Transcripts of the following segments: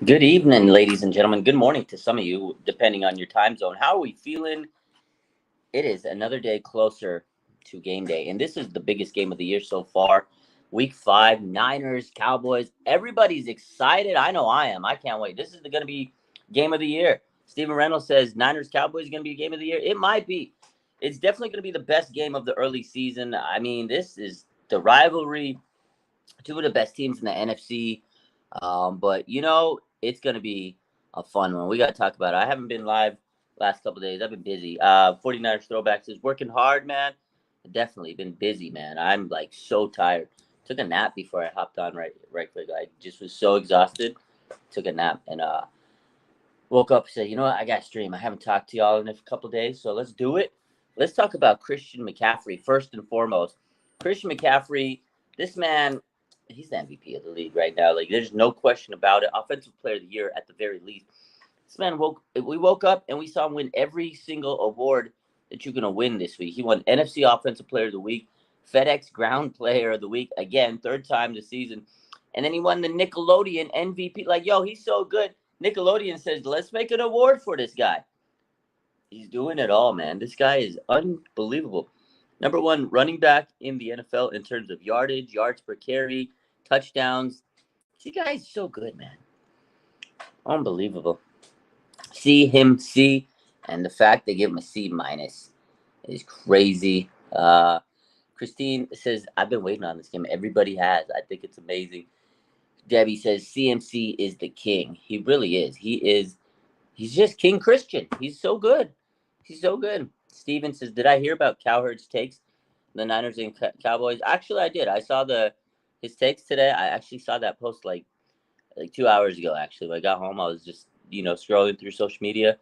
Good evening, ladies and gentlemen. Good morning to some of you, depending on your time zone. How are we feeling? It is another day closer to game day, and this is the biggest game of the year so far. Week 5, Niners, Cowboys. Everybody's excited. I know I am. I can't wait. This is going to be game of the year. Steven Reynolds says Niners, Cowboys is going to be game of the year. It might be. It's definitely going to be the best game of the early season. I mean, this is the rivalry. Two of the best teams in the NFC. But it's gonna be a fun one. We gotta talk about it. I haven't been live last couple of days. I've been busy. 49ers throwbacks is working hard, man. Definitely been busy, man. I'm like so tired. Took a nap before I hopped on right quick. I just was so exhausted. Took a nap and woke up and said, you know what, I got to stream. I haven't talked to y'all in a couple of days, so let's do it. Let's talk about Christian McCaffrey first and foremost. Christian McCaffrey, this man, he's the MVP of the league right now. Like, there's no question about it. Offensive Player of the Year at the very least. This man we woke up and we saw him win every single award that you're gonna win this week. He won NFC Offensive Player of the Week, FedEx Ground Player of the Week again, third time this season, and then he won the Nickelodeon MVP. Like, yo, he's so good. Nickelodeon says, let's make an award for this guy. He's doing it all, man. This guy is unbelievable. Number one running back in the NFL in terms of yardage, yards per carry, touchdowns. This guy is so good, man. Unbelievable. C, and the fact they give him a C minus is crazy. Christine says, I've been waiting on this game. Everybody has. I think it's amazing. Debbie says, CMC is the king. He really is. He's just King Christian. He's so good. He's so good. Steven says, did I hear about Cowherd's takes? The Niners and Cowboys. Actually, I did. I saw his takes today. I actually saw that post like 2 hours ago. Actually, when I got home, I was just scrolling through social media.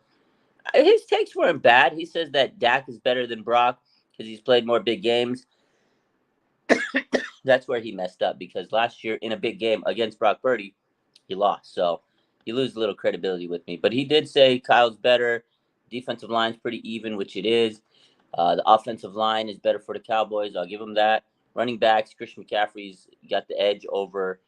His takes weren't bad. He says that Dak is better than Brock because he's played more big games. That's where he messed up because last year in a big game against Brock Purdy, he lost. So you lose a little credibility with me. But he did say Kyle's better. Defensive line's pretty even, which it is. The offensive line is better for the Cowboys. I'll give him that. Running backs, Christian McCaffrey's got the edge over,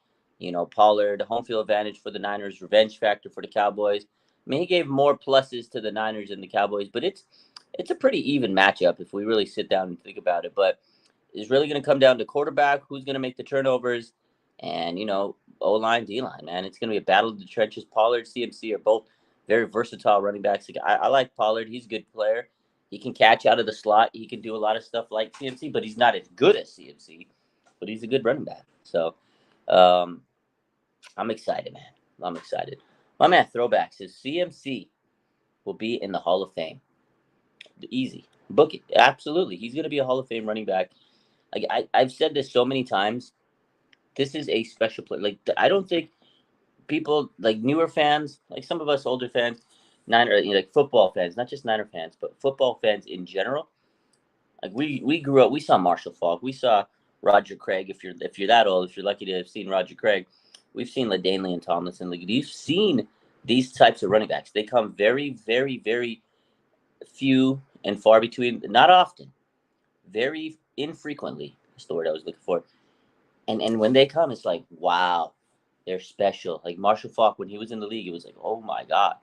Pollard. Home field advantage for the Niners. Revenge factor for the Cowboys. I mean, he gave more pluses to the Niners and the Cowboys, but it's a pretty even matchup if we really sit down and think about it. But it's really going to come down to quarterback, who's going to make the turnovers, and, O-line, D-line, man. It's going to be a battle of the trenches. Pollard, CMC are both very versatile running backs. I like Pollard. He's a good player. He can catch out of the slot. He can do a lot of stuff like CMC, but he's not as good as CMC. But he's a good running back. So I'm excited, man. I'm excited. My man Throwback says CMC will be in the Hall of Fame. Easy. Book it. Absolutely. He's going to be a Hall of Fame running back. Like I've said this so many times. This is a special player. Like, I don't think people, like newer fans, like some of us older fans, like football fans, not just Niner fans, but football fans in general. Like we grew up, we saw Marshall Faulk, we saw Roger Craig. If you're that old, if you're lucky to have seen Roger Craig, we've seen LaDainian Tomlinson. Like, you've seen these types of running backs. They come very, very, very few and far between. Not often, very infrequently. That's the word I was looking for. And when they come, it's like, wow, they're special. Like Marshall Faulk, when he was in the league, it was like, oh my God.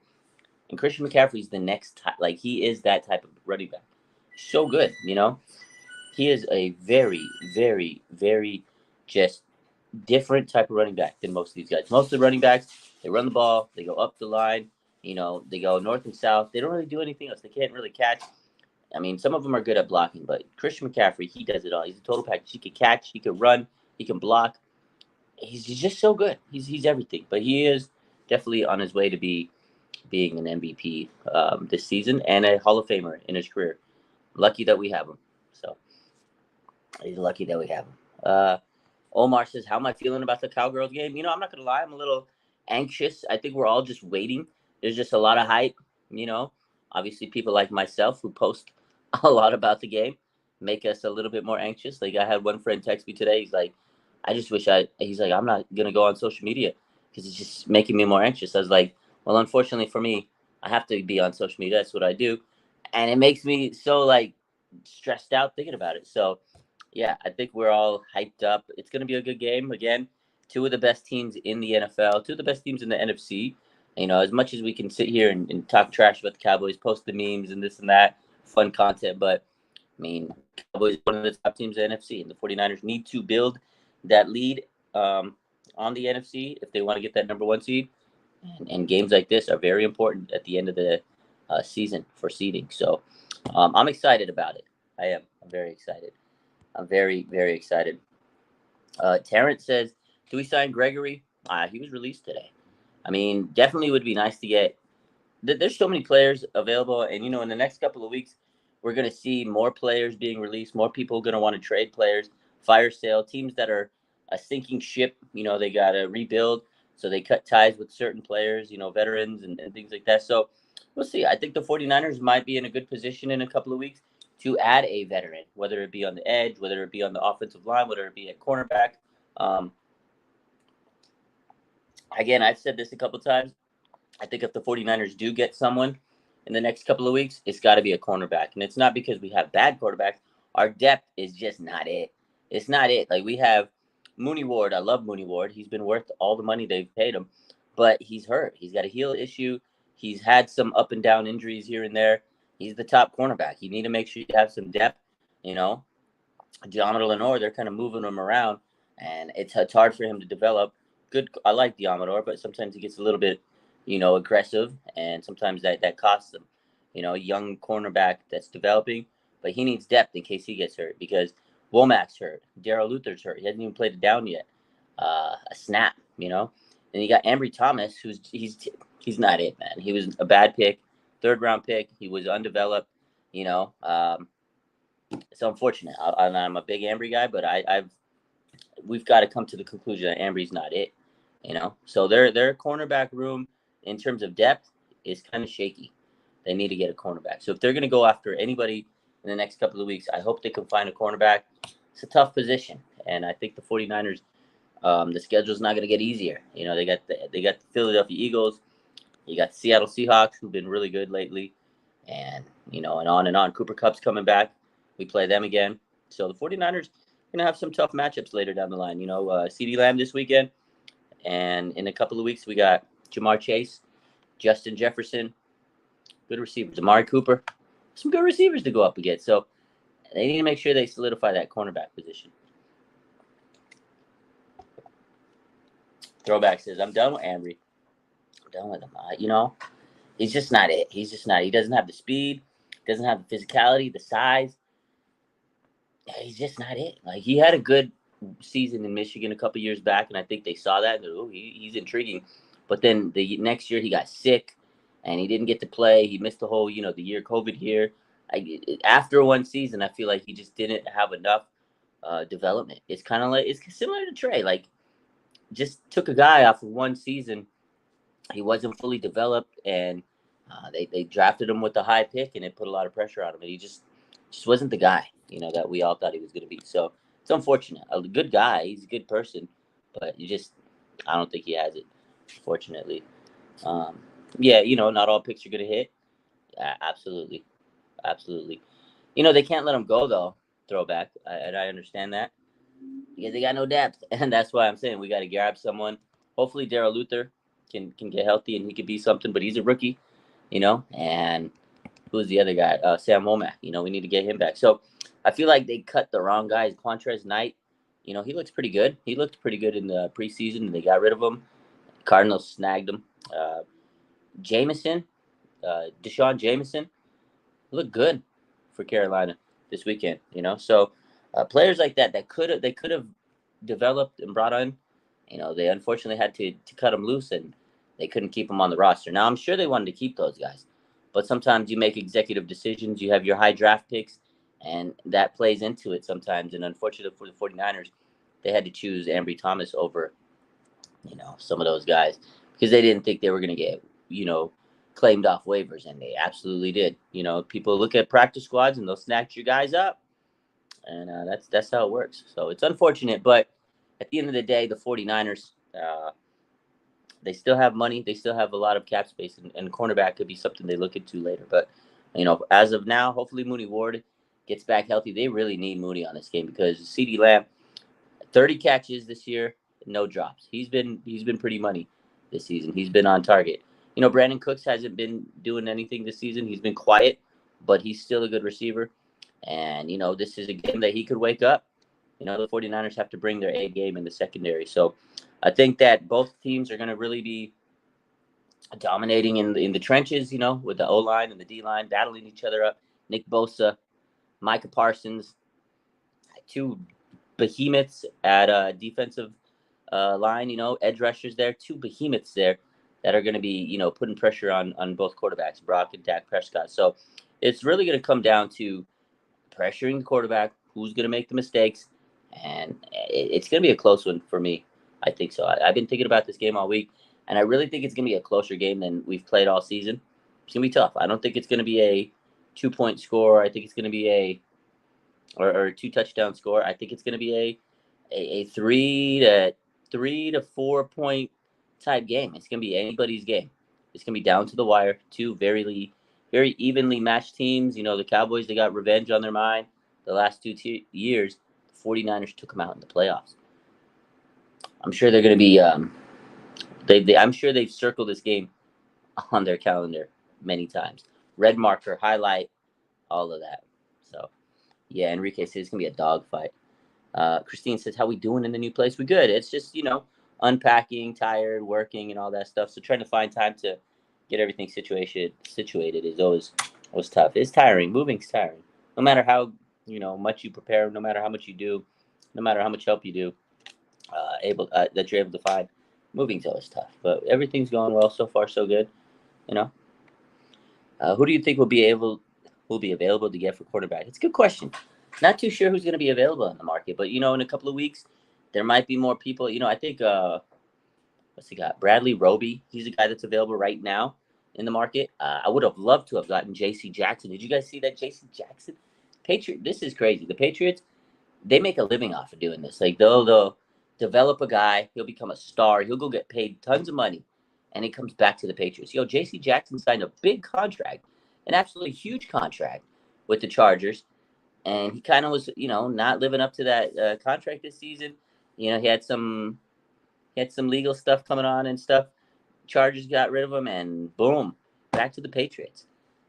And Christian McCaffrey's the next type. Like, he is that type of running back. So good, He is a very, very, very just different type of running back than most of these guys. Most of the running backs, they run the ball, they go up the line, they go north and south. They don't really do anything else. They can't really catch. I mean, some of them are good at blocking, but Christian McCaffrey, he does it all. He's a total package. He can catch, he can run, he can block. He's just so good. He's everything. But he is definitely on his way to being an MVP this season and a Hall of Famer in his career. Lucky that we have him. So he's lucky that we have him. Omar says, how am I feeling about the Cowgirls game? I'm not going to lie. I'm a little anxious. I think we're all just waiting. There's just a lot of hype, Obviously, people like myself who post a lot about the game make us a little bit more anxious. Like, I had one friend text me today. He's like, he's like, I'm not going to go on social media because it's just making me more anxious. I was like, well, unfortunately for me, I have to be on social media. That's what I do. And it makes me so, like, stressed out thinking about it. So, yeah, I think we're all hyped up. It's going to be a good game. Again, two of the best teams in the NFL, two of the best teams in the NFC. As much as we can sit here and talk trash about the Cowboys, post the memes and this and that, fun content, but I mean, Cowboys one of the top teams in the NFC, and the 49ers need to build that lead on the NFC if they want to get that number one seed. And games like this are very important at the end of the season for seeding. So I'm excited about it. I am. I'm very excited. I'm very, very excited. Terrence says, do we sign Gregory? He was released today. I mean, definitely would be nice to get. There's so many players available, and in the next couple of weeks, we're going to see more players being released. More people are going to want to trade players, fire sale. Teams that are a sinking ship, they got to rebuild, so they cut ties with certain players, veterans and things like that. So we'll see. I think the 49ers might be in a good position in a couple of weeks to add a veteran, whether it be on the edge, whether it be on the offensive line, whether it be at cornerback. Again, I've said this a couple of times. I think if the 49ers do get someone in the next couple of weeks, it's got to be a cornerback. And it's not because we have bad quarterbacks. Our depth is just not it. It's not it. Like, we have Mooney Ward. I love Mooney Ward. He's been worth all the money they've paid him. But he's hurt. He's got a heel issue. He's had some up and down injuries here and there. He's the top cornerback. You need to make sure you have some depth. Diamador Lenore, they're kind of moving him around. And it's hard for him to develop. Good. I like Diamador, but sometimes he gets a little bit aggressive, and sometimes that costs them. Young cornerback that's developing, but he needs depth in case he gets hurt, because Womack's hurt, Darrell Luther's hurt. He hasn't even played it down yet. A snap, and you got Ambry Thomas, he's not it, man. He was a bad pick, 3rd round pick. He was undeveloped. It's unfortunate. I'm a big Ambry guy, but we've got to come to the conclusion that Ambry's not it. So their cornerback room in terms of depth is kind of shaky. They need to get a cornerback. So if they're going to go after anybody in the next couple of weeks, I hope they can find a cornerback. It's a tough position, and I think the 49ers, the schedule's not going to get easier. They got the Philadelphia Eagles, you got the Seattle Seahawks, who've been really good lately, and and on and on. Cooper Kupp's coming back. We play them again. So the 49ers are going to have some tough matchups later down the line. CeeDee Lamb this weekend, and in a couple of weeks we got Jamar Chase, Justin Jefferson, good receivers. Amari Cooper, some good receivers to go up against. So they need to make sure they solidify that cornerback position. Throwback says, I'm done with Ambry. I'm done with him. He's just not it. He's just not. He doesn't have the speed, doesn't have the physicality, the size. He's just not it. Like, he had a good season in Michigan a couple years back, and I think they saw that. And he's intriguing. But then the next year he got sick, and he didn't get to play. He missed the whole, the year, COVID year. After one season, I feel like he just didn't have enough development. It's kind of like, it's similar to Trey. Like, just took a guy off of one season. He wasn't fully developed, and they drafted him with a high pick, and it put a lot of pressure on him. And he just wasn't the guy, that we all thought he was going to be. So it's unfortunate. A good guy. He's a good person, but I don't think he has it, fortunately. Not all picks are going to hit. Absolutely. Absolutely. They can't let him go, though, throwback. And I understand that. Because they got no depth. And that's why I'm saying we got to grab someone. Hopefully Darrell Luther can get healthy and he could be something, but he's a rookie, and who's the other guy? Sam Womack. We need to get him back. So I feel like they cut the wrong guys. Quantrez Knight, he looks pretty good. He looked pretty good in the preseason, and they got rid of him. Cardinals snagged him. Deshaun Jameson looked good for Carolina this weekend, So players like that they could have developed and brought on, they unfortunately had to cut them loose, and they couldn't keep them on the roster. Now, I'm sure they wanted to keep those guys, but sometimes you make executive decisions. You have your high draft picks, and that plays into it sometimes. And unfortunately for the 49ers, they had to choose Ambry Thomas over, some of those guys, because they didn't think they were going to get, claimed off waivers, and they absolutely did. People look at practice squads and they'll snatch your guys up, and that's how it works. So it's unfortunate, but at the end of the day, the 49ers, they still have money. They still have a lot of cap space, and cornerback could be something they look into later. But, as of now, hopefully Mooney Ward gets back healthy. They really need Mooney on this game, because CeeDee Lamb, 30 catches this year, no drops. He's been pretty money this season. He's been on target. Brandon Cooks hasn't been doing anything this season. He's been quiet, but he's still a good receiver. And, this is a game that he could wake up. The 49ers have to bring their A game in the secondary. So I think that both teams are going to really be dominating in the trenches, with the O-line and the D-line, battling each other up. Nick Bosa, Micah Parsons, two behemoths at defensive line, edge rushers there, two behemoths there that are going to be, putting pressure on both quarterbacks, Brock and Dak Prescott. So it's really going to come down to pressuring the quarterback, who's going to make the mistakes, and it's going to be a close one for me. I think so. I've been thinking about this game all week, and I really think it's going to be a closer game than we've played all season. It's going to be tough. I don't think it's going to be a 2-point score. I think it's going to be or a 2-touchdown score. I think it's going to be a 3 to 4 point type game. It's going to be anybody's game. It's going to be down to the wire. Two very evenly matched teams. The Cowboys, they got revenge on their mind. The last 2 years, the 49ers took them out in the playoffs. I'm sure they're going to be I'm sure they've circled this game on their calendar many times. Red marker, highlight, all of that. So, yeah, Enrique says it's going to be a dogfight. Christine says, how we doing in the new place? We good. It's just, unpacking, tired, working, and all that stuff. So trying to find time to get everything situated is always tough. It's tiring. Moving's tiring. No matter how, much you prepare, no matter how much you do, no matter how much help you do, that you're able to find, moving's always tough. But everything's going well so far, so good. Who do you think will be available to get for quarterback? It's a good question. Not too sure who's going to be available in the market, but in a couple of weeks there might be more people. I think what's he got? Bradley Roby. He's a guy that's available right now in the market. I would have loved to have gotten J.C. Jackson. Did you guys see that J.C. Jackson? This is crazy. The Patriots, they make a living off of doing this. Like they'll develop a guy, he'll become a star, he'll go get paid tons of money, and he comes back to the Patriots. J.C. Jackson signed a big contract, an absolutely huge contract with the Chargers, and he kind of was, not living up to that contract this season. He had some legal stuff coming on and stuff. Chargers got rid of him, and boom, back to the Patriots.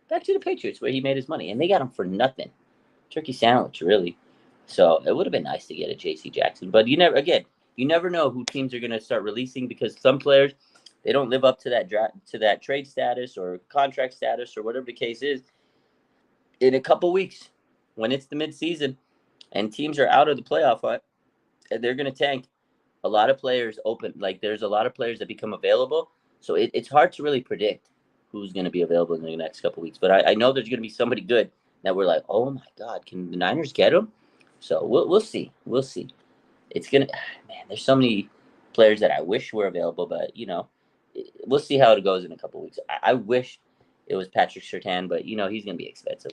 Back to the Patriots where he made his money, and they got him for nothing. Turkey sandwich, really. So it would have been nice to get a J.C. Jackson, but you never know who teams are going to start releasing, because some players, they don't live up to that trade status or contract status or whatever the case is. In a couple weeks, when it's the midseason and teams are out of the playoff hunt, they're going to tank. A lot of players open, there's a lot of players that become available. So it's hard to really predict who's going to be available in the next couple weeks. But I know there's going to be somebody good that we're like, oh my God, can the Niners get him? So we'll see. We'll see. It's going to, man, there's so many players that I wish were available, but, we'll see how it goes in a couple weeks. I wish it was Patrick Surtain, but, he's going to be expensive.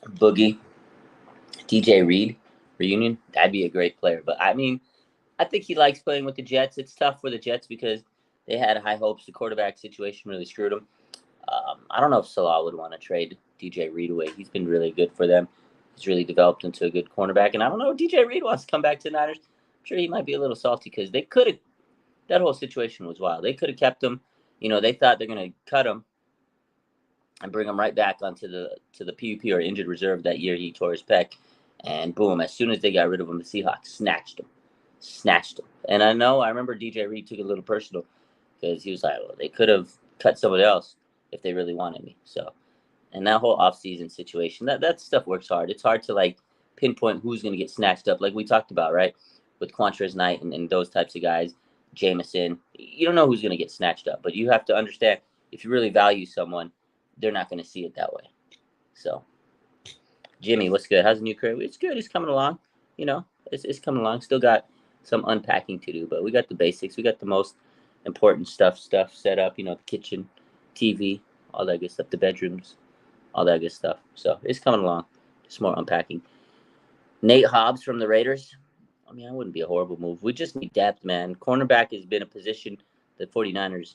Boogie, DJ Reed reunion, that'd be a great player. But, I think he likes playing with the Jets. It's tough for the Jets because they had high hopes. The quarterback situation really screwed them. I don't know if Salah would want to trade DJ Reed away. He's been really good for them. He's really developed into a good cornerback. And I don't know if DJ Reed wants to come back to the Niners. I'm sure he might be a little salty because they could have – that whole situation was wild. They could have kept him. They thought they're going to cut him and bring him right back onto the PUP or injured reserve that year he tore his pec. And boom, as soon as they got rid of him, the Seahawks snatched him. And I remember DJ Reed took it a little personal because he was like, well, they could have cut someone else if they really wanted me. So, and that whole offseason situation, that stuff works hard. It's hard to pinpoint who's going to get snatched up, like we talked about, right? With Quantrez Knight and those types of guys, Jameson. You don't know who's going to get snatched up, but you have to understand if you really value someone, they're not going to see it that way. So, Jimmy, what's good? How's the new career? It's good. It's coming along. It's coming along. Still got some unpacking to do, but we got the basics. We got the most important stuff set up. The kitchen, TV, all that good stuff. The bedrooms, all that good stuff. So it's coming along. Just more unpacking. Nate Hobbs from the Raiders. I wouldn't be a horrible move. We just need depth, man. Cornerback has been a position that 49ers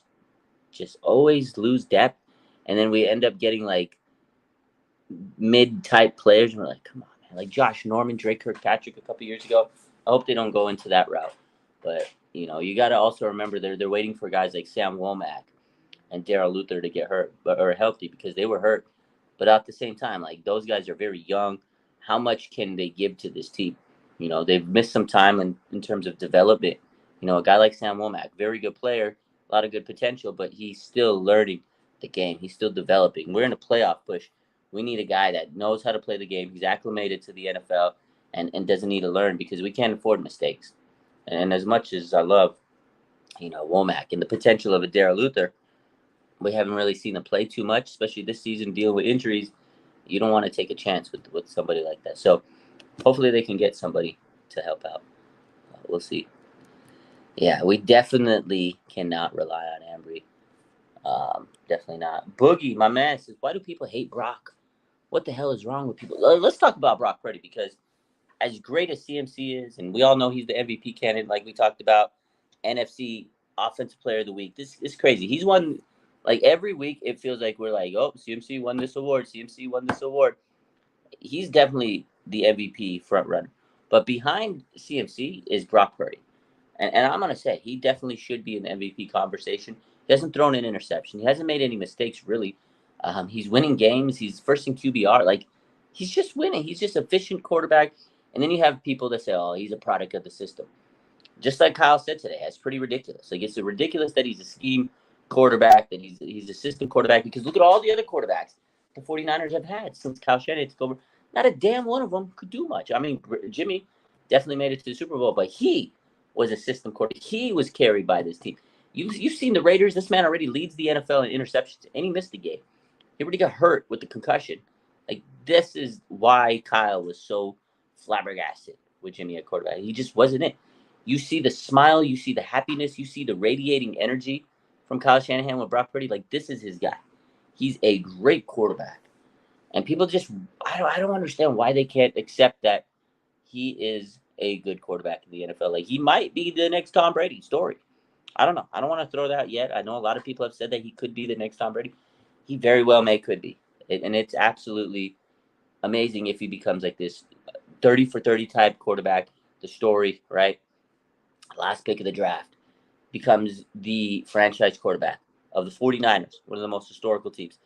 just always lose depth, and then we end up getting mid-type players, and we're like, come on, man. like Josh Norman, Drake Kirkpatrick a couple years ago. I hope they don't go into that route. But, you got to also remember they're waiting for guys like Sam Womack and Darrell Luther to get hurt or healthy because they were hurt. But at the same time, like those guys are very young. How much can they give to this team? They've missed some time in terms of development. A guy like Sam Womack, very good player, a lot of good potential, but he's still learning the game. He's still developing. We're in a playoff push. We need a guy that knows how to play the game. He's acclimated to the NFL and doesn't need to learn because we can't afford mistakes. And as much as I love, Womack and the potential of a Darrell Luther, we haven't really seen him play too much, especially this season, dealing with injuries. You don't want to take a chance with somebody like that. So hopefully they can get somebody to help out. We'll see. Yeah, we definitely cannot rely on Ambry. Definitely not. Boogie, my man, says, why do people hate Brock? What the hell is wrong with people? Let's talk about Brock Purdy because as great as CMC is, and we all know he's the MVP candidate, like we talked about, NFC Offensive Player of the Week. This is crazy. He's won, like every week, it feels like we're like, oh, CMC won this award. CMC won this award. He's definitely the MVP front runner. But behind CMC is Brock Purdy. And I'm going to say, he definitely should be in the MVP conversation. He hasn't thrown an interception. He hasn't made any mistakes, really. He's winning games. He's first in QBR. Like, he's just winning. He's just efficient quarterback. And then you have people that say, oh, he's a product of the system. Just like Kyle said today, that's pretty ridiculous. Like, it's ridiculous that he's a scheme quarterback, that he's a system quarterback, because look at all the other quarterbacks the 49ers have had since Kyle Shanahan took over. Not a damn one of them could do much. I mean, Jimmy definitely made it to the Super Bowl, but he was a system quarterback. He was carried by this team. You've seen the Raiders. This man already leads the NFL in interceptions, and he missed a game. He already got hurt with the concussion. Like, this is why Kyle was so flabbergasted with Jimmy at quarterback. He just wasn't it. You see the smile, you see the happiness, you see the radiating energy from Kyle Shanahan with Brock Purdy. Like, this is his guy. He's a great quarterback. And people just, I don't understand why they can't accept that he is a good quarterback in the NFL. Like, he might be the next Tom Brady story. I don't know. I don't want to throw that out yet. I know a lot of people have said that he could be the next Tom Brady. He very well could be. And it's absolutely amazing if he becomes like this 30 for 30 type quarterback. The story, right? Last pick of the draft, becomes the franchise quarterback of the 49ers, one of the most historical teams.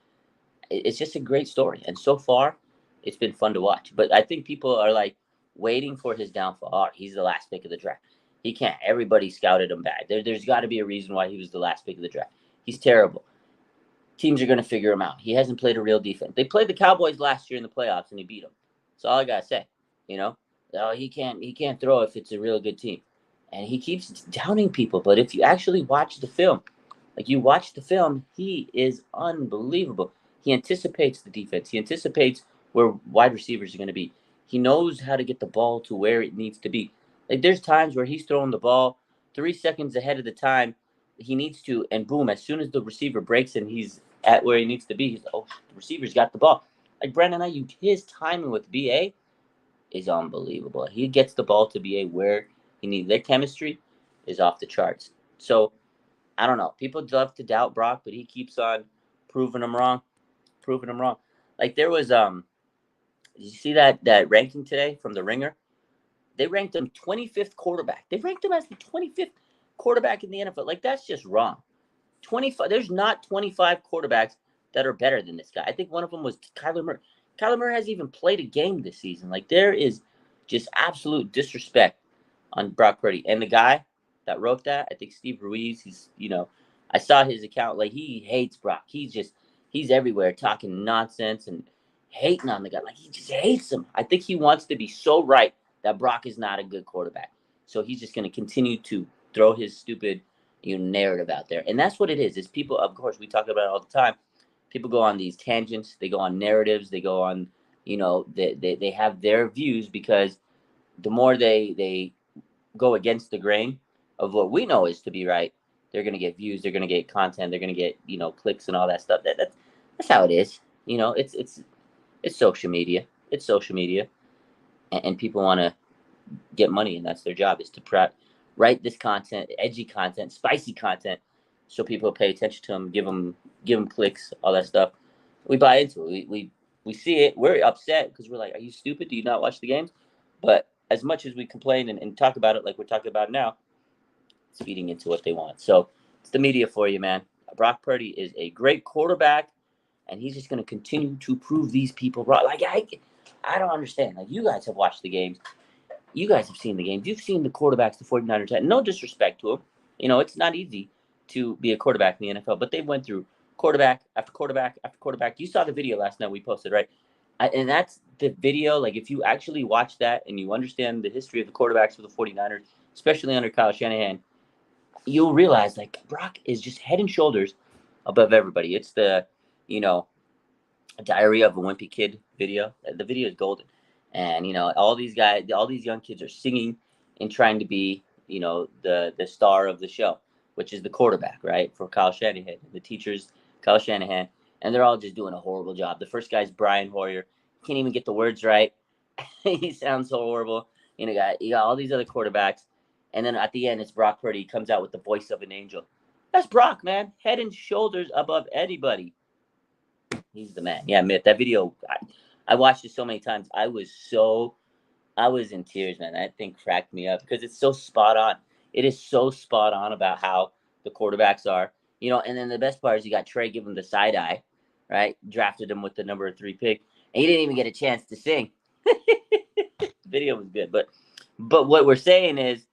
It's just a great story. And so far, it's been fun to watch. But I think people are like waiting for his downfall. Oh, he's the last pick of the draft. He can't. Everybody scouted him bad. There's got to be a reason why he was the last pick of the draft. He's terrible. Teams are going to figure him out. He hasn't played a real defense. They played the Cowboys last year in the playoffs, and he beat them. That's all I got to say. Oh, he can't throw if it's a real good team. And he keeps downing people. But if you actually watch the film, he is unbelievable. He anticipates the defense. He anticipates where wide receivers are going to be. He knows how to get the ball to where it needs to be. Like, there's times where he's throwing the ball 3 seconds ahead of the time he needs to, and boom, as soon as the receiver breaks and he's at where he needs to be, he's like, oh, the receiver's got the ball. Like, Brandon Ayuk, his timing with BA is unbelievable. He gets the ball to BA where he needs. Their chemistry is off the charts. So, I don't know. People love to doubt Brock, but he keeps on proving them wrong. Like, there was did you see that ranking today from the Ringer? They ranked him 25th quarterback. They ranked him as the 25th quarterback in the NFL. Like, that's just wrong. 25. There's not 25 quarterbacks that are better than this guy. I think one of them was Kyler Murray. Kyler Murray hasn't even played a game this season. Like, there is just absolute disrespect on Brock Purdy. And the guy that wrote that, I think Steve Ruiz, I saw his account. Like, he hates Brock. He's everywhere talking nonsense and hating on the guy. Like, he just hates him. I think he wants to be so right that Brock is not a good quarterback. So he's just going to continue to throw his stupid, narrative out there. And that's what it is. It's people, of course, we talk about it all the time. People go on these tangents. They go on narratives. They go on, they have their views, because the more they go against the grain of what we know is to be right, they're going to get views. They're going to get content. They're going to get, clicks and all that stuff. That's how it is. It's social media. It's social media. And people want to get money, and that's their job, is to write this content, edgy content, spicy content, so people pay attention to them, give them clicks, all that stuff. We buy into it. we see it. We're upset because we're like, are you stupid? Do you not watch the games? But as much as we complain and talk about it like we're talking about now, it's feeding into what they want. So it's the media for you, man. Brock Purdy is a great quarterback, and he's just going to continue to prove these people wrong. Like, I don't understand. Like, you guys have watched the games. You guys have seen the games. You've seen the quarterbacks the 49ers had. No disrespect to them. It's not easy to be a quarterback in the NFL, but they went through quarterback after quarterback after quarterback. You saw the video last night we posted, right? And that's the video. Like, if you actually watch that and you understand the history of the quarterbacks for the 49ers, especially under Kyle Shanahan, you'll realize, like, Brock is just head and shoulders above everybody. It's the, Diary of a Wimpy Kid video. The video is golden. And, all these guys, all these young kids are singing and trying to be, the star of the show, which is the quarterback, right, for Kyle Shanahan. The teacher's Kyle Shanahan. And they're all just doing a horrible job. The first guy's Brian Hoyer. Can't even get the words right. He sounds so horrible. You got all these other quarterbacks. And then at the end, it's Brock Purdy. He comes out with the voice of an angel. That's Brock, man. Head and shoulders above anybody. He's the man. Yeah, Mitt, that video, I watched it so many times. I was in tears, man. That thing cracked me up because it's so spot on. It is so spot on about how the quarterbacks are. And then the best part is you got Trey giving him the side eye, right? Drafted him with the number 3 pick. And he didn't even get a chance to sing. The video was good. But what we're saying is,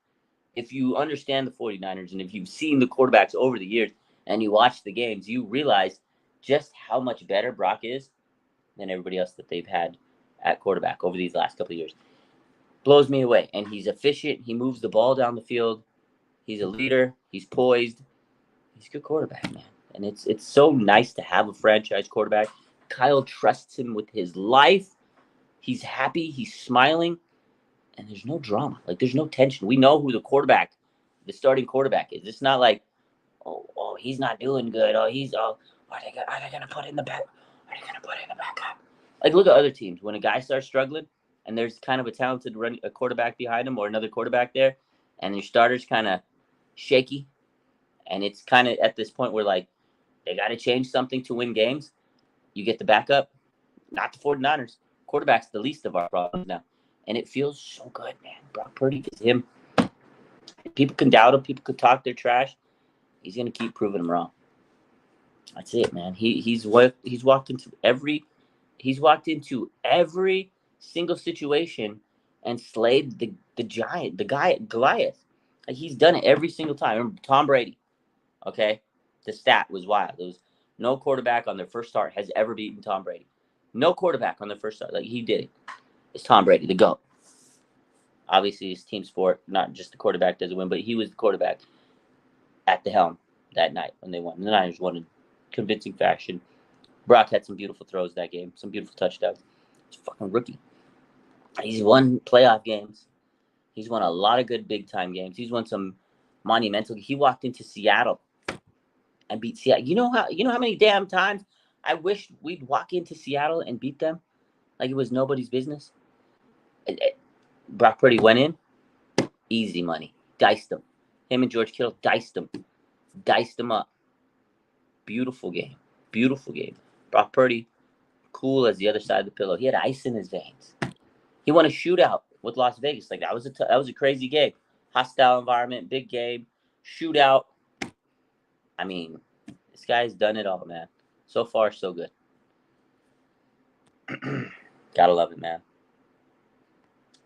if you understand the 49ers and if you've seen the quarterbacks over the years and you watch the games, you realize just how much better Brock is than everybody else that they've had at quarterback over these last couple of years. Blows me away. And he's efficient. He moves the ball down the field. He's a leader. He's poised. He's a good quarterback, man. And it's so nice to have a franchise quarterback. Kyle trusts him with his life. He's happy. He's smiling. And there's no drama. Like, there's no tension. We know who the starting quarterback is. It's not like, oh, he's not doing good. Are they gonna put in the back? Are they gonna put in the backup? Like, look at other teams. When a guy starts struggling, and there's kind of a talented a quarterback behind him or another quarterback there, and your starter's kind of shaky, and it's kind of at this point where, like, they got to change something to win games. You get the backup. Not the 49ers. Quarterback's the least of our problems now. And it feels so good, man. Brock Purdy is him. People can doubt him. People could talk their trash. He's going to keep proving them wrong. That's it, man. He's walked into every single situation and slayed the giant, the guy Goliath. Like, he's done it every single time. Remember Tom Brady, okay? The stat was wild. There was no quarterback on their first start has ever beaten Tom Brady. No quarterback on their first start. Like, he did it. It's Tom Brady, the GOAT. Obviously, it's team sport. Not just the quarterback doesn't win, but he was the quarterback at the helm that night when they won. The Niners won in convincing fashion. Brock had some beautiful throws that game, some beautiful touchdowns. He's a fucking rookie. He's won playoff games. He's won a lot of good big-time games. He's won some monumental. He walked into Seattle and beat Seattle. You know how many damn times I wish we'd walk into Seattle and beat them like it was nobody's business? Brock Purdy went in, easy money, diced them. Him and George Kittle diced them up. Beautiful game. Brock Purdy, cool as the other side of the pillow. He had ice in his veins. He won a shootout with Las Vegas. Like, that was a crazy game. Hostile environment, big game, shootout. I mean, this guy's done it all, man. So far, so good. Gotta love it, man.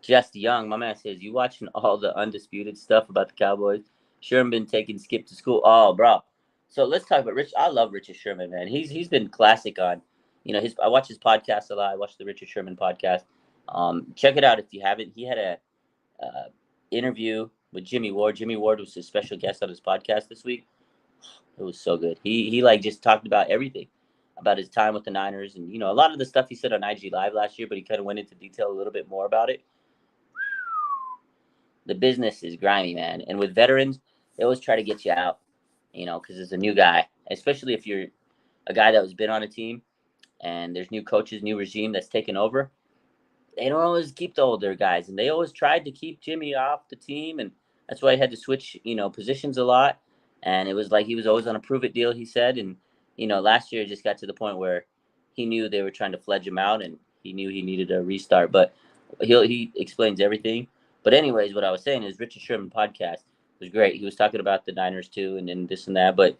Just Young, my man says, you watching all the undisputed stuff about the Cowboys? Sherman been taking Skip to school. Oh, bro. So let's talk about Rich. I love Richard Sherman, man. He's been classic on, I watch his podcast a lot. I watch the Richard Sherman podcast. Check it out if you haven't. He had a interview with Jimmy Ward. Jimmy Ward was his special guest on his podcast this week. It was so good. He like just talked about everything, about his time with the Niners, and a lot of the stuff he said on IG Live last year, but he kind of went into detail a little bit more about it. The business is grimy, man. And with veterans, they always try to get you out, because it's a new guy, especially if you're a guy that was been on a team and there's new coaches, new regime that's taken over. They don't always keep the older guys, and they always tried to keep Jimmy off the team, and that's why he had to switch, positions a lot. And it was like he was always on a prove-it deal, he said. And, last year it just got to the point where he knew they were trying to fledge him out, and he knew he needed a restart. But he explains everything. But anyways, what I was saying is Richard Sherman podcast was great. He was talking about the Niners too, and then this and that. But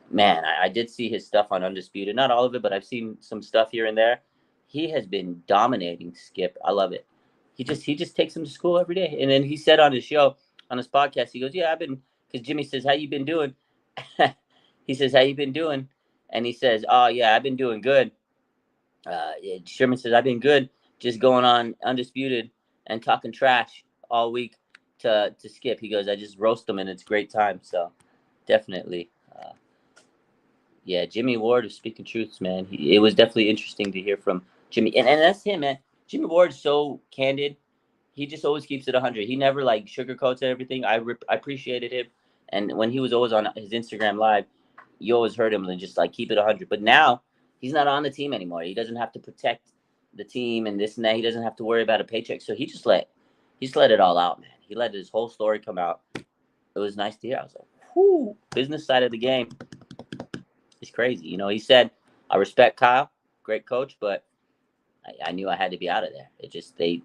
man, I did see his stuff on Undisputed. Not all of it, but I've seen some stuff here and there. He has been dominating Skip. I love it. He just takes him to school every day. And then he said on his show, on his podcast, he goes, "Yeah, I've been," because Jimmy says, "How you been doing?" He says, "How you been doing?" And he says, "Oh yeah, I've been doing good." Sherman says, "I've been good, just going on Undisputed and talking trash all week to Skip." He goes, "I just roast them and it's a great time." So definitely. Yeah, Jimmy Ward is speaking truths, man. It was definitely interesting to hear from Jimmy, and that's him, man. Jimmy Ward's so candid. He just always keeps it 100. He never like sugarcoats everything. I appreciated him, and when he was always on his Instagram live, you always heard him and just like keep it 100. But now he's not on the team anymore. He doesn't have to protect the team and this and that. He doesn't have to worry about a paycheck. So he just let it all out, man. He let his whole story come out. It was nice to hear. I was like, whoo, business side of the game. It's crazy. He said, "I respect Kyle, great coach, but I knew I had to be out of there. It just they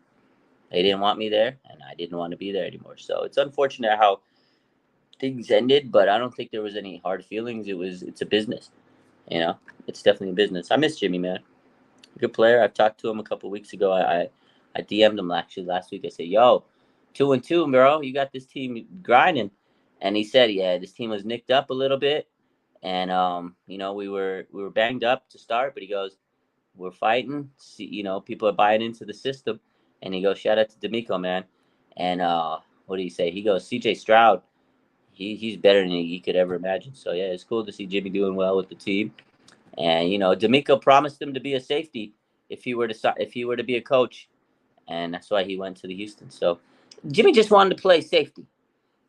didn't want me there, and I didn't want to be there anymore." So it's unfortunate how things ended, but I don't think there was any hard feelings. It's a business. It's definitely a business. I miss Jimmy, man. Good player. I've talked to him a couple of weeks ago. I DM'd him actually last week. I said, "Yo, 2-2, bro. You got this team grinding," and he said, "Yeah, this team was nicked up a little bit." And we were banged up to start, but he goes, "We're fighting. See, people are buying into the system." And he goes, "Shout out to D'Amico, man." And what did he say? He goes, "CJ Stroud, he's better than you could ever imagine." So yeah, it's cool to see Jimmy doing well with the team. And D'Amico promised him to be a safety if he were to be a coach, and that's why he went to the Houston. So Jimmy just wanted to play safety.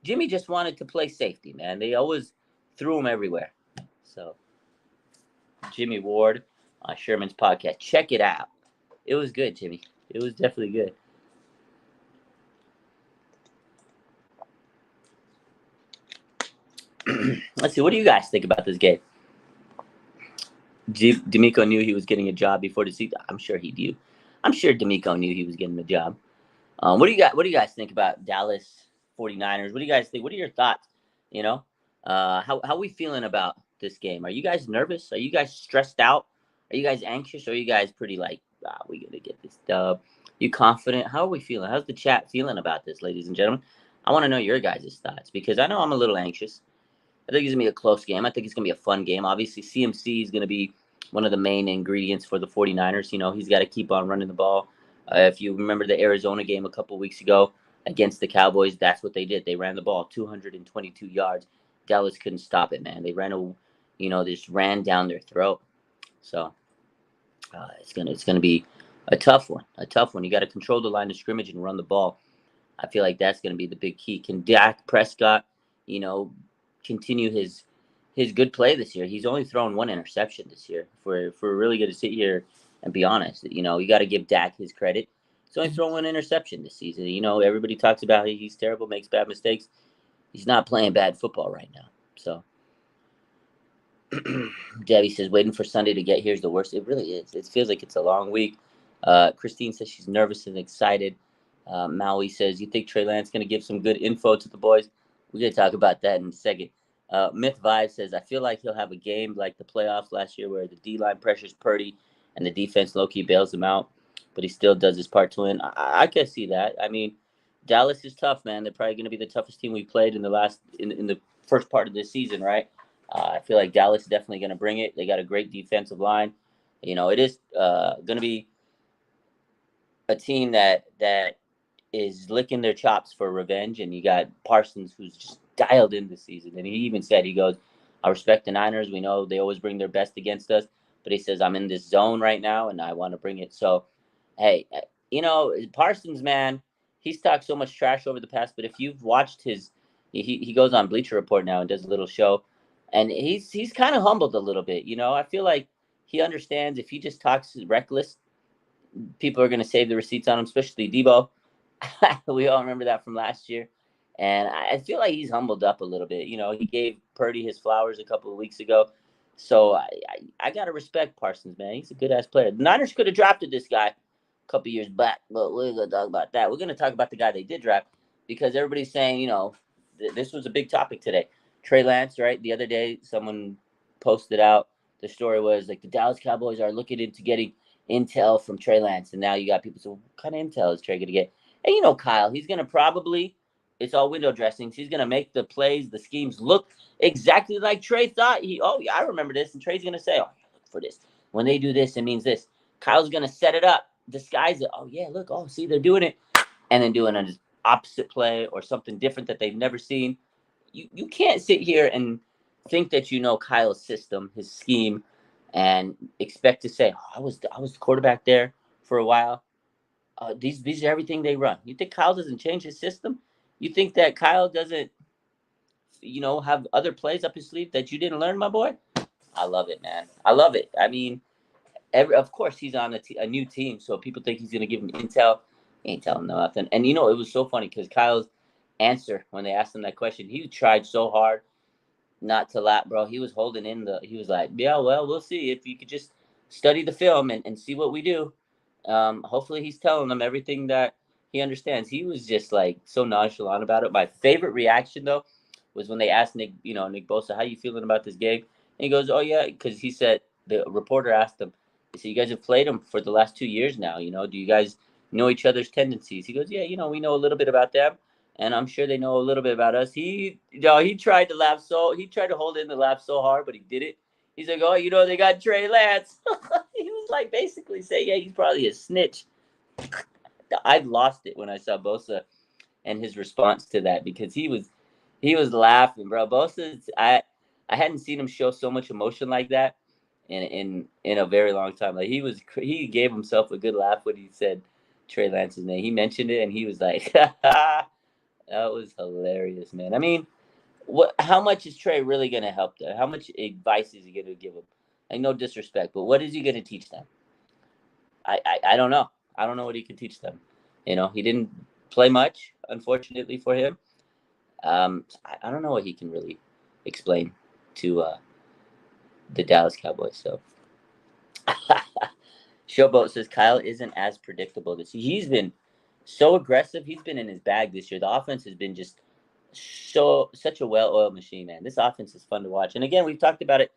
Jimmy just wanted to play safety, man. They always threw him everywhere. So Jimmy Ward on Sherman's podcast. Check it out. It was good, Jimmy. It was definitely good. Let's see. What do you guys think about this game? D'Amico knew he was getting a job before the season. I'm sure he knew. I'm sure D'Amico knew he was getting the job. What do you guys think about Dallas 49ers? What do you guys think? What are your thoughts? How are we feeling about this game? Are you guys nervous? Are you guys stressed out? Are you guys anxious? Or are you guys pretty like, we gonna get this dub? You confident? How are we feeling? How's the chat feeling about this, ladies and gentlemen? I want to know your guys' thoughts because I know I'm a little anxious. I think it's gonna be a close game. I think it's gonna be a fun game. Obviously, CMC is gonna be one of the main ingredients for the 49ers. He's got to keep on running the ball. If you remember the Arizona game a couple weeks ago against the Cowboys, that's what they did. They ran the ball 222 yards. Dallas couldn't stop it, man. They just ran down their throat. So it's gonna be a tough one. A tough one. You got to control the line of scrimmage and run the ball. I feel like that's gonna be the big key. Can Dak Prescott, continue his good play this year? He's only thrown one interception this year. If we're really going to sit here and be honest, you got to give Dak his credit. He's only thrown one interception this season. Everybody talks about he's terrible, makes bad mistakes. He's not playing bad football right now. So Debbie says, "Waiting for Sunday to get here is the worst." It really is. It feels like it's a long week. Christine says she's nervous and excited. Maui says, "You think Trey Lance going to give some good info to the boys?" We're going to talk about that in a second. Myth Vibe says, "I feel like he'll have a game like the playoffs last year where the D-line pressures Purdy and the defense low-key bails him out, but he still does his part to win." I can see that. I mean, Dallas is tough, man. They're probably going to be the toughest team we played in the first part of this season, right? I feel like Dallas is definitely going to bring it. They got a great defensive line. It is going to be a team that is licking their chops for revenge, and you got Parsons, who's just dialed in this season. And he even said, he goes, "I respect the Niners. We know they always bring their best against us, but he says, I'm in this zone right now, and I want to bring it." So, hey, Parsons, man, he's talked so much trash over the past, but if you've watched he goes on Bleacher Report now and does a little show, and he's kind of humbled a little bit. I feel like he understands if he just talks reckless, people are going to save the receipts on him, especially Debo. We all remember that from last year. And I feel like he's humbled up a little bit. He gave Purdy his flowers a couple of weeks ago. So I gotta respect Parsons, man. He's a good ass player. The Niners could have drafted this guy a couple years back, but we're gonna talk about that. We're gonna talk about the guy they did draft because everybody's saying, this was a big topic today. Trey Lance, right? The other day, someone posted out the story was like the Dallas Cowboys are looking into getting intel from Trey Lance, and now you got people saying, what kind of intel is Trey gonna get? And Kyle, he's gonna probably. It's all window dressings. He's gonna make the plays, the schemes look exactly like Trey thought. Yeah, I remember this. And Trey's going to say, oh, look for this. When they do this, it means this. Kyle's going to set it up, disguise it. Oh, yeah, look. Oh, see, they're doing it. And then doing an opposite play or something different that they've never seen. You can't sit here and think that you know Kyle's system, his scheme, and expect to say, oh, I was the quarterback there for a while. These are everything they run. You think Kyle doesn't change his system? You think that Kyle doesn't have other plays up his sleeve that you didn't learn, my boy? I love it, man. I love it. I mean, of course he's on a new team, so people think he's going to give him intel. He ain't telling them nothing. And, it was so funny because Kyle's answer when they asked him that question, he tried so hard not to laugh, bro. He was holding in he was like, yeah, well, we'll see if you could just study the film and see what we do. Hopefully he's telling them everything that he understands. He was just like so nonchalant about it. My favorite reaction, though, was when they asked Nick Bosa, how you feeling about this game? And he goes, oh, yeah, because he said, the reporter asked him, he said, you guys have played him for the last 2 years now. Do you guys know each other's tendencies? He goes, yeah, we know a little bit about them, and I'm sure they know a little bit about us. He tried to he tried to hold in the laugh so hard, but he did it. He's like, oh, they got Trey Lance. He was like basically saying, yeah, he's probably a snitch. I lost it when I saw Bosa and his response to that because he was laughing, bro. Bosa, I hadn't seen him show so much emotion like that in a very long time. Like he gave himself a good laugh when he said Trey Lance's name. He mentioned it and he was like, that was hilarious, man. I mean, how much is Trey really going to help them? How much advice is he going to give them? Like, no disrespect, but what is he going to teach them? I don't know. I don't know what he can teach them. He didn't play much, unfortunately for him. I don't know what he can really explain to the Dallas Cowboys. So, Showboat says Kyle isn't as predictable this year. He's been so aggressive. He's been in his bag this year. The offense has been just such a well-oiled machine, man. This offense is fun to watch. And again, we've talked about it.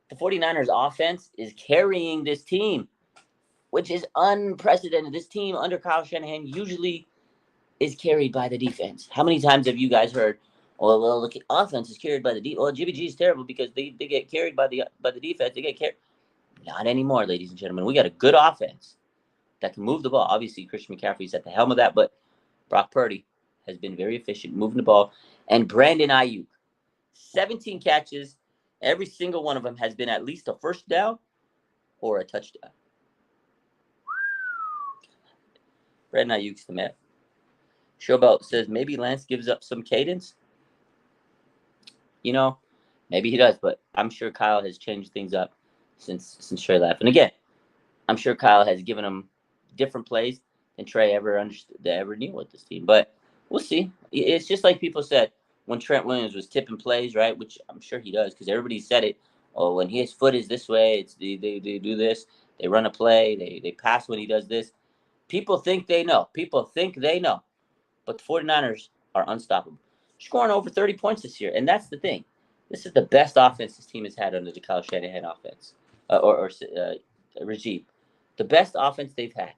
The 49ers offense is carrying this team, which is unprecedented. This team under Kyle Shanahan usually is carried by the defense. How many times have you guys heard, well, look, offense is carried by the defense. Well, Jimmy G is terrible because they get carried by the defense. They get carried. Not anymore, ladies and gentlemen. We got a good offense that can move the ball. Obviously, Christian McCaffrey's at the helm of that, but Brock Purdy has been very efficient moving the ball. And Brandon Ayuk, 17 catches. Every single one of them has been at least a first down or a touchdown. Brandon Ayuk's the man. Showboat says maybe Lance gives up some cadence. Maybe he does, but I'm sure Kyle has changed things up since Trey left. And again, I'm sure Kyle has given him different plays than Trey ever knew with this team. But we'll see. It's just like people said when Trent Williams was tipping plays, right? Which I'm sure he does because everybody said it. Oh, when his foot is this way, it's they do this. They run a play. They pass when he does this. People think they know. But the 49ers are unstoppable. Scoring over 30 points this year. And that's the thing. This is the best offense this team has had under the Kyle Shanahan offense regime. The best offense they've had.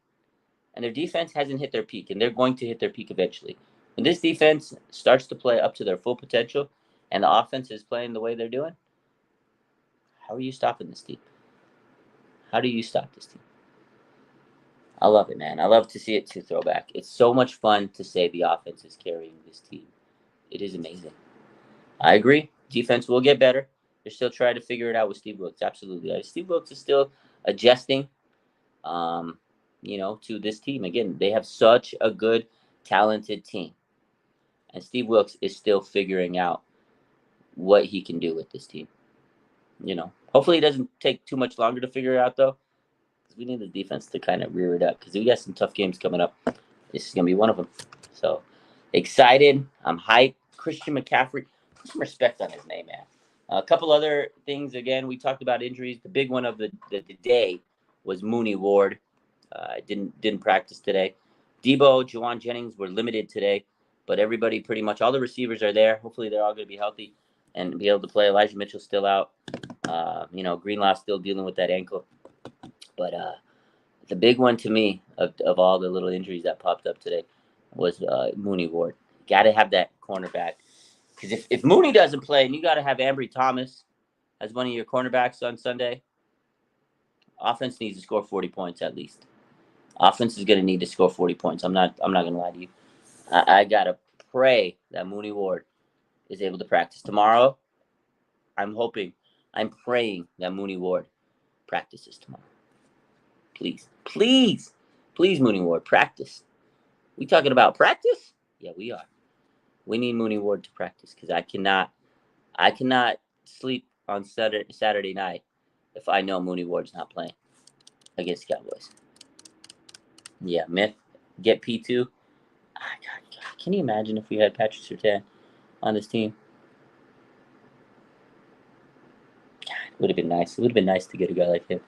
And their defense hasn't hit their peak. And they're going to hit their peak eventually. When this defense starts to play up to their full potential and the offense is playing the way they're doing, how are you stopping this team? How do you stop this team? I love it, man. I love to see it too, throwback. It's so much fun to say the offense is carrying this team. It is amazing. I agree. Defense will get better. They're still trying to figure it out with Steve Wilks. Absolutely. Steve Wilks is still adjusting, to this team. Again, they have such a good, talented team. And Steve Wilks is still figuring out what he can do with this team. Hopefully it doesn't take too much longer to figure it out, though. We need the defense to kind of rear it up because we got some tough games coming up. This is going to be one of them. So excited. I'm hyped. Christian McCaffrey. Put some respect on his name, man. A couple other things. Again, we talked about injuries. The big one of the day was Mooney Ward. Didn't practice today. Debo, Juwan Jennings were limited today, but everybody pretty much, all the receivers are there. Hopefully they're all going to be healthy and be able to play. Elijah Mitchell's still out. Greenlaw's still dealing with that ankle. But the big one to me of all the little injuries that popped up today was Mooney Ward. Got to have that cornerback. Because if Mooney doesn't play and you got to have Ambry Thomas as one of your cornerbacks on Sunday, offense needs to score 40 points at least. Offense is going to need to score 40 points. I'm not going to lie to you. I got to pray that Mooney Ward is able to practice tomorrow. I'm praying that Mooney Ward practices tomorrow. Please, Mooney Ward, practice. We talking about practice? Yeah, we are. We need Mooney Ward to practice because I cannot sleep on Saturday night if I know Mooney Ward's not playing against Cowboys. Yeah, Myth, get P2. God, can you imagine if we had Patrick Surtain on this team? God, it would have been nice. It would have been nice to get a guy like him.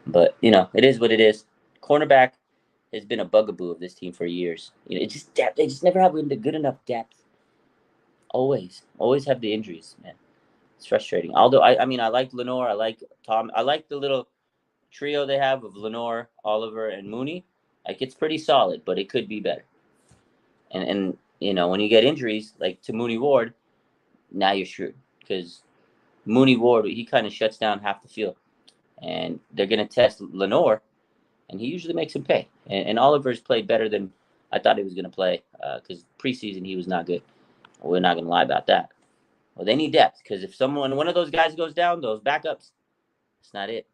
But, it is what it is. Cornerback has been a bugaboo of this team for years. It's just depth. They just never have good enough depth. Always have the injuries, man. It's frustrating. Although, I like Lenore. I like Tom. I like the little trio they have of Lenore, Oliver, and Mooney. Like, it's pretty solid, but it could be better. And when you get injuries, like to Mooney Ward, now you're screwed. Because Mooney Ward, he kind of shuts down half the field. And they're going to test Lenore, and he usually makes him pay. And Oliver's played better than I thought he was going to play because preseason he was not good. We're not going to lie about that. Well, they need depth because if one of those guys goes down, those backups, it's not it.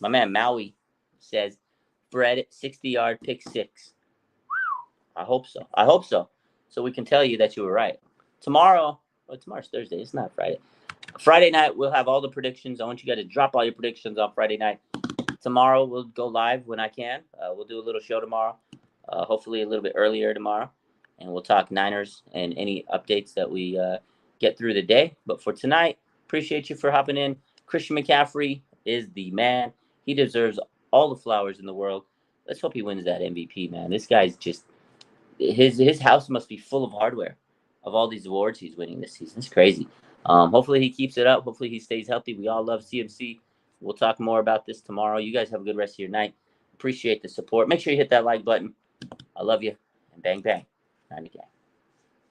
My man Maui says, Fred, 60-yard pick six. I hope so. So we can tell you that you were right. Tomorrow's Thursday. It's not Friday. Friday night, we'll have all the predictions. I want you guys to drop all your predictions on Friday night. Tomorrow, we'll go live when I can. We'll do a little show tomorrow, hopefully a little bit earlier tomorrow. And we'll talk Niners and any updates that we get through the day. But for tonight, appreciate you for hopping in. Christian McCaffrey is the man. He deserves all the flowers in the world. Let's hope he wins that MVP, man. This guy's just his house must be full of hardware of all these awards he's winning this season. It's crazy. Hopefully he keeps it up. Hopefully he stays healthy. We all love CMC. We'll talk more about this tomorrow. You guys have a good rest of your night. Appreciate the support. Make sure you hit that like button. I love you. And bang, bang. 90 gang.